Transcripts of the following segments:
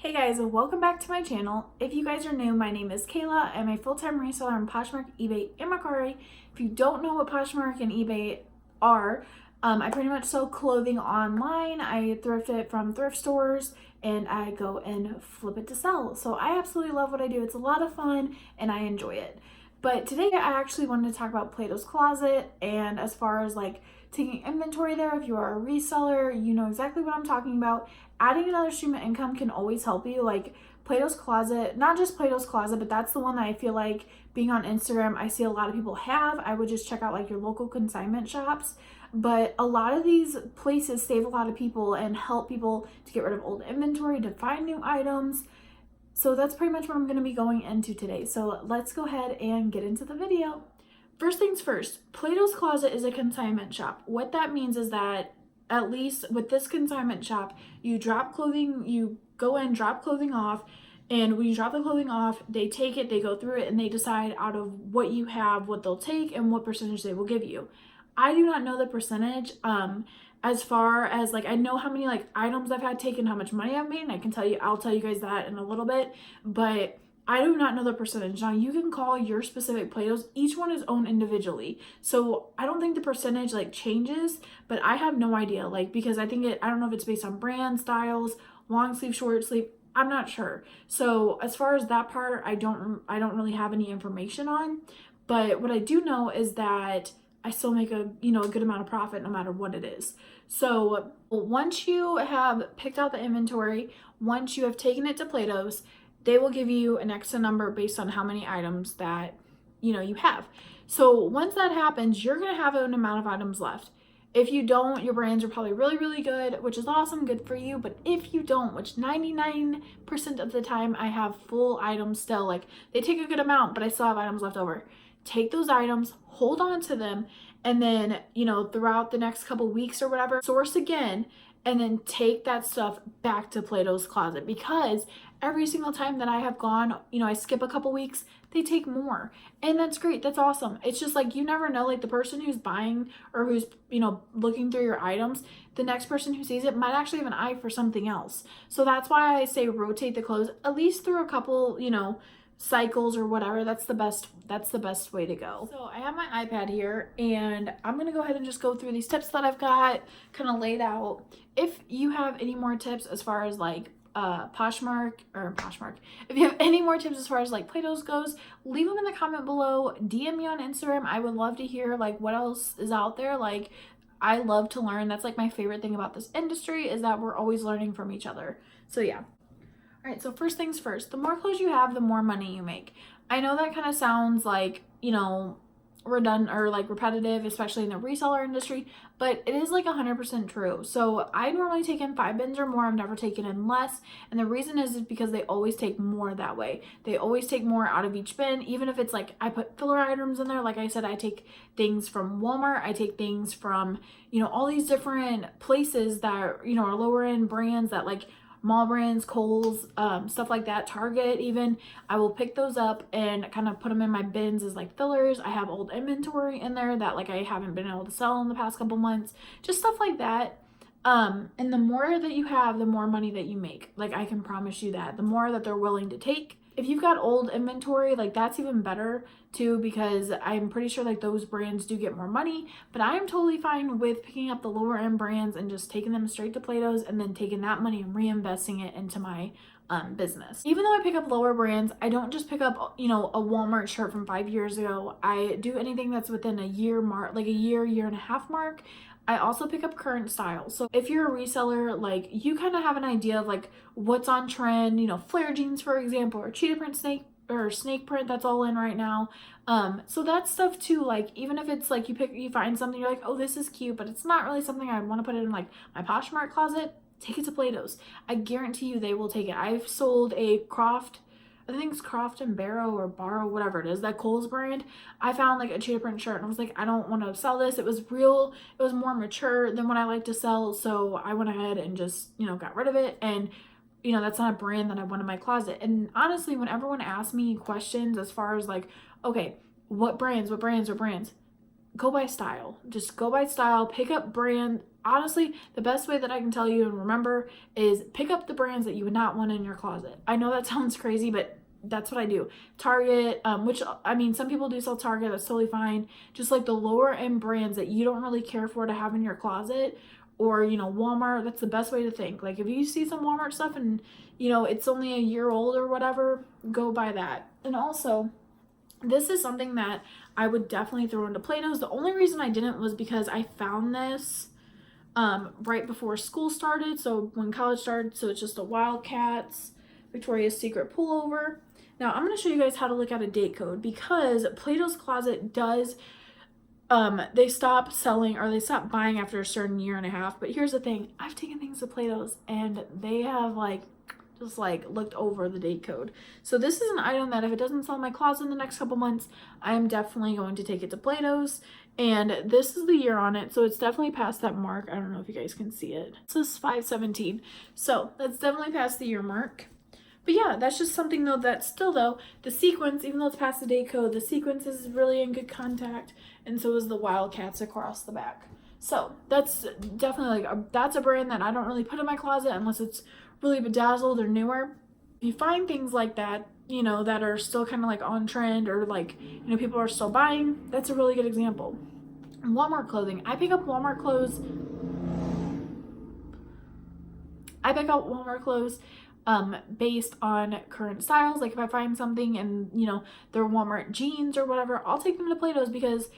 Hey guys, welcome back to my channel. If you guys are new, my name is Kayla. I'm a full-time reseller on Poshmark, eBay, and Mercari. If you don't know what Poshmark and eBay are, I pretty much sell clothing online. I thrift it from thrift stores and I go and flip it to sell. So I absolutely love what I do. It's a lot of fun and I enjoy it. But today I actually wanted to talk about Plato's Closet, and as far as like taking inventory there, if you are a reseller, you know exactly what I'm talking about. Adding another stream of income can always help you. Like Plato's Closet, not just Plato's Closet, but that's the one that I feel like being on Instagram, I see a lot of people have. I would just check out like your local consignment shops. But a lot of these places save a lot of people and help people to get rid of old inventory, to find new items. So that's pretty much what I'm going to be going into today. So let's go ahead and get into the video. First things first, Plato's Closet is a consignment shop. What that means is that at least with this consignment shop, you drop clothing, you go in, drop clothing off, and when you drop the clothing off, they take it, they go through it, and they decide out of what you have, what they'll take and what percentage they will give you. I do not know the percentage. As far as like, I know how many like items I've had taken, how much money I've made, and I can tell you, I'll tell you guys that in a little bit, but I do not know the percentage. Now you can call your specific Platos, each one is owned individually. So I don't think the percentage like changes, but I have no idea, like, because I think I don't know if it's based on brand, styles, long sleeve, short sleeve, I'm not sure. So as far as that part, I don't really have any information on, but what I do know is that I still make a good amount of profit no matter what it is. So once you have picked out the inventory, once you have taken it to Plato's, they will give you an extra number based on how many items that you have. So once that happens, you're gonna have an amount of items left. If you don't, your brands are probably really, really good, which is awesome, good for you. But if you don't, which 99% of the time I have full items still, like they take a good amount, but I still have items left over. Take those items, hold on to them, and then, throughout the next couple weeks or whatever, source again, and then take that stuff back to Plato's Closet, because every single time that I have gone, I skip a couple weeks, they take more. And that's great. That's awesome. It's just like, you never know, like the person who's buying or who's, looking through your items, the next person who sees it might actually have an eye for something else. So that's why I say rotate the clothes at least through a couple, cycles or whatever. That's the best way to go. So I have my iPad here and I'm gonna go ahead and just go through these tips that I've got kind of laid out. If you have any more tips as far as like Poshmark, if you have any more tips as far as like Plato's goes, leave them in the comment below. DM me on Instagram. I would love to hear like what else is out there. Like, I love to learn. That's like my favorite thing about this industry, is that we're always learning from each other. So yeah. All right, so first things first, the more clothes you have, the more money you make. I know that kind of sounds like, redundant or like repetitive, especially in the reseller industry, but it is like 100% true. So I normally take in 5 bins or more. I've never taken in less. And the reason is because they always take more that way. They always take more out of each bin, even if it's like I put filler items in there. Like I said, I take things from Walmart. I take things from, all these different places that, are lower end brands that like mall brands, Kohl's, stuff like that, Target even. I will pick those up and kind of put them in my bins as like fillers. I have old inventory in there that like I haven't been able to sell in the past couple months, just stuff like that. And the more that you have, the more money that you make. Like, I can promise you that. The more that they're willing to take. If you've got old inventory, like that's even better too, because I'm pretty sure like those brands do get more money, but I am totally fine with picking up the lower end brands and just taking them straight to Plato's and then taking that money and reinvesting it into my business. Even though I pick up lower brands, I don't just pick up, a Walmart shirt from 5 years ago. I do anything that's within a year mark, like a year and a half mark. I also pick up current styles. So if you're a reseller, like you kind of have an idea of like what's on trend, flare jeans, for example, or cheetah print snake print, that's all in right now. So that's stuff too. Like, even if it's like you find something, you're like, oh, this is cute, but it's not really something I'd want to put it in like my Poshmark closet, take it to Plato's. I guarantee you they will take it. I've sold a I think it's Croft and Barrow or Barrow, whatever it is, that Kohl's brand. I found like a cheetah print shirt and I was like, I don't want to sell this. It was more mature than what I like to sell. So I went ahead and just, got rid of it. And, that's not a brand that I want in my closet. And honestly, when everyone asks me questions as far as like, okay, what brands, go by style. Just go by style, pick up honestly, the best way that I can tell you and remember is pick up the brands that you would not want in your closet. I know that sounds crazy, but that's what I do. Target, which, I mean, some people do sell Target, that's totally fine. Just like the lower end brands that you don't really care for to have in your closet, or, you know, Walmart, that's the best way to think. Like if you see some Walmart stuff and, you know, it's only a year old or whatever, go buy that. And also, this is something that I would definitely throw into Plato's. The only reason I didn't was because I found this right before school started, so when college started. So it's just a Wildcats Victoria's Secret pullover. Now I'm going to show you guys how to look at a date code, because Plato's Closet does, they stop selling, or they stop buying after a certain year and a half. But here's the thing, I've taken things to Plato's and they have like just like looked over the date code. So this is an item that if it doesn't sell in my closet in the next couple months, I am definitely going to take it to Plato's. And this is the year on it, so it's definitely past that mark. I don't know if you guys can see it. This is 5/17, so that's definitely past the year mark. But yeah, that's just something though that still though, the sequence, even though it's past the date code, the sequence is really in good contact, and so is the Wildcats across the back. So that's definitely like that's a brand that I don't really put in my closet unless it's really bedazzled or newer. If you find things like that, you know, that are still kind of like on trend, or like, you know, people are still buying, that's a really good example. Walmart clothing. I pick up Walmart clothes. Based on current styles. Like if I find something and, you know, they're Walmart jeans or whatever, I'll take them to Plato's because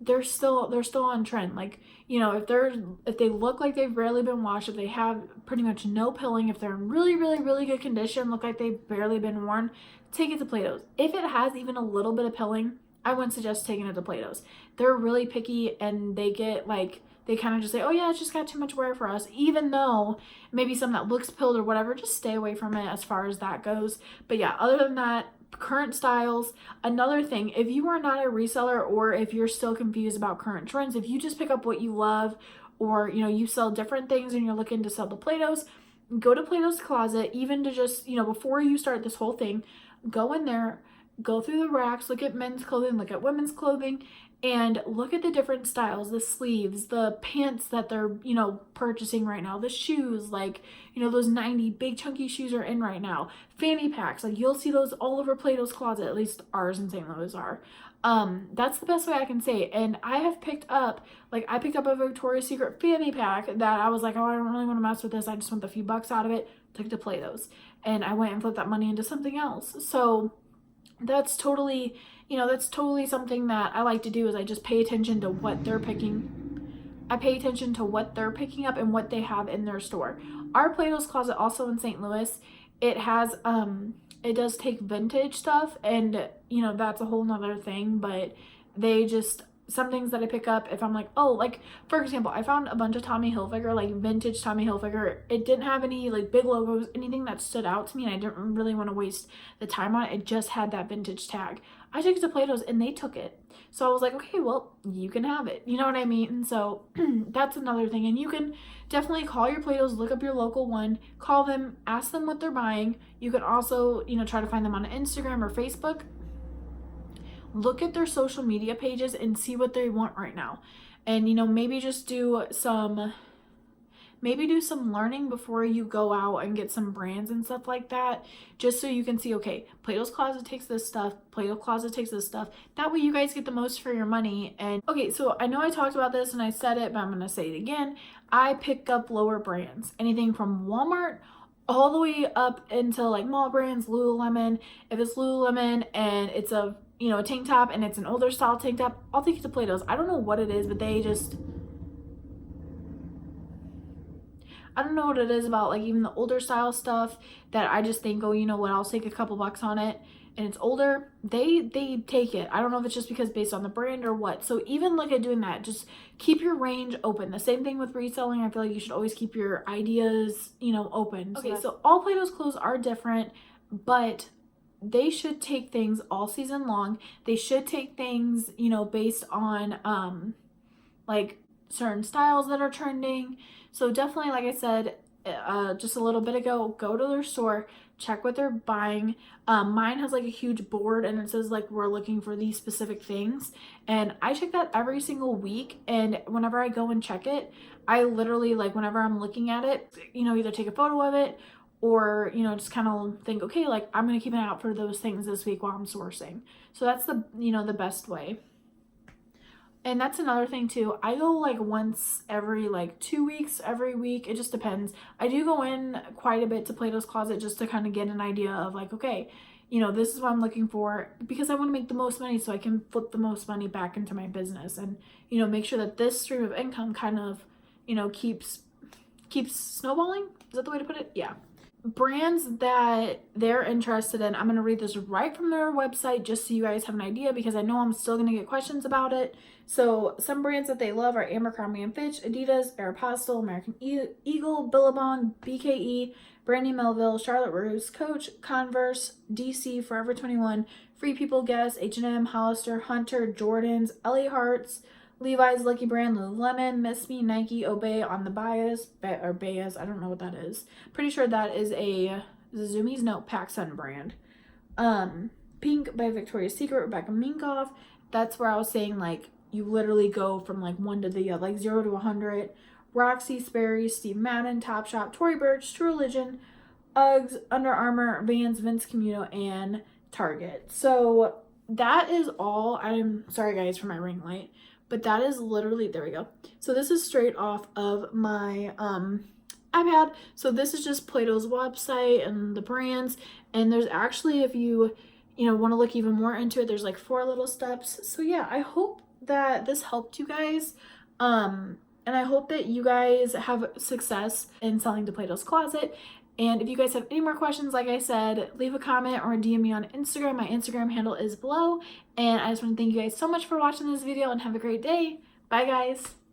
they're still on trend. Like, you know, if they look like they've barely been washed, if they have pretty much no pilling, if they're in really, really, really good condition, look like they've barely been worn, take it to Plato's. If it has even a little bit of pilling, I wouldn't suggest taking it to Plato's. They're really picky, and they get like, they kind of just say, oh yeah, it's just got too much wear for us. Even though maybe some that looks pilled or whatever, just stay away from it as far as that goes. But yeah, other than that, current styles. Another thing, if you are not a reseller, or if you're still confused about current trends, if you just pick up what you love, or, you know, you sell different things and you're looking to sell to Plato's, go to Plato's Closet. Even to just, you know, before you start this whole thing, go in there, go through the racks, look at men's clothing, look at women's clothing, and look at the different styles, the sleeves, the pants that they're, you know, purchasing right now, the shoes, like, you know, those 90 big chunky shoes are in right now. Fanny packs, like you'll see those all over Plato's Closet, at least ours in St. Louis are. That's the best way I can say it. And I have picked up, like I picked up a Victoria's Secret fanny pack that I was like, oh, I don't really want to mess with this. I just want the few bucks out of it. Took it to Plato's, and I went and flipped that money into something else. So that's totally, you know, that's totally something that I like to do, is I just pay attention to what they're picking. I pay attention to what they're picking up and what they have in their store. Our Plato's Closet, also in St. Louis, it has, it does take vintage stuff, and, you know, that's a whole nother thing, but they just, some things that I pick up, if I'm like, oh, like, for example, I found a bunch of Tommy Hilfiger, like vintage Tommy Hilfiger. It didn't have any like big logos, anything that stood out to me, and I didn't really want to waste the time on it. It just had that vintage tag. I took it to Plato's and they took it. So I was like, okay, well, you can have it. You know what I mean? And so that's another thing. And you can definitely call your Plato's, look up your local one, call them, ask them what they're buying. You can also, you know, try to find them on Instagram or Facebook. Look at their social media pages and see what they want right now. And, you know, maybe just do some learning before you go out and get some brands and stuff like that, just so you can see, okay, Plato's Closet takes this stuff, Plato's Closet takes this stuff. That way you guys get the most for your money. And okay, so I know I talked about this and I said it, but I'm gonna say it again. I pick up lower brands, anything from Walmart all the way up into like mall brands, Lululemon. If it's Lululemon and it's a, you know, a tank top and it's an older style tank top, I'll take it to Plato's. I don't know what it is, but they just, I don't know what it is about like even the older style stuff that I just think, oh, you know what, I'll take a couple bucks on it, and it's older, they take it. I don't know if it's just because based on the brand or what. So even look at doing that. Just keep your range open. The same thing with reselling. I feel like you should always keep your ideas, you know, open. Okay, so all Plato's clothes are different, but they should take things all season long. They should take things, you know, based on like certain styles that are trending. So definitely, like I said just a little bit ago, go to their store, check what they're buying. Mine has like a huge board and it says like we're looking for these specific things, and I check that every single week. And whenever I go and check it, I literally, like, whenever I'm looking at it, you know, either take a photo of it or, you know, just kind of think, okay, like, I'm gonna keep an eye out for those things this week while I'm sourcing. So that's the, you know, the best way. And that's another thing too. I go like once every like 2 weeks, every week. It just depends. I do go in quite a bit to Plato's Closet just to kind of get an idea of like, okay, you know, this is what I'm looking for, because I want to make the most money so I can flip the most money back into my business, and, you know, make sure that this stream of income kind of, you know, keeps snowballing. Is that the way to put it? Yeah. Brands that they're interested in, I'm going to read this right from their website just so you guys have an idea, because I know I'm still going to get questions about it. So some brands that they love are Abercrombie & Fitch, Adidas, Aeropostale, American Eagle, Billabong, BKE, Brandy Melville, Charlotte Russe, Coach, Converse, DC, Forever 21, Free People, Guess, H&M, Hollister, Hunter, Jordans, LA Hearts, Levi's, Lucky Brand, Lululemon, Miss Me, Nike, Obey, On the Bias, or Bayas, I don't know what that is. Pretty sure that is a Zumiez, no, PacSun brand. Pink by Victoria's Secret, Rebecca Minkoff. That's where I was saying, like, you literally go from like 1 to the like 0 to 100. Roxy, Sperry, Steve Madden, Topshop, Tory Burch, True Religion, Uggs, Under Armour, Vans, Vince Camuto, and Target. So that is all. I'm sorry guys for my ring light, but that is literally, there we go. So this is straight off of my iPad. So this is just Plato's website and the brands. And there's actually, if you know, want to look even more into it, there's like 4 little steps. So yeah, I hope that this helped you guys. And I hope that you guys have success in selling to Plato's Closet. And if you guys have any more questions, like I said, leave a comment or DM me on Instagram. My Instagram handle is below. And I just want to thank you guys so much for watching this video, and have a great day. Bye guys.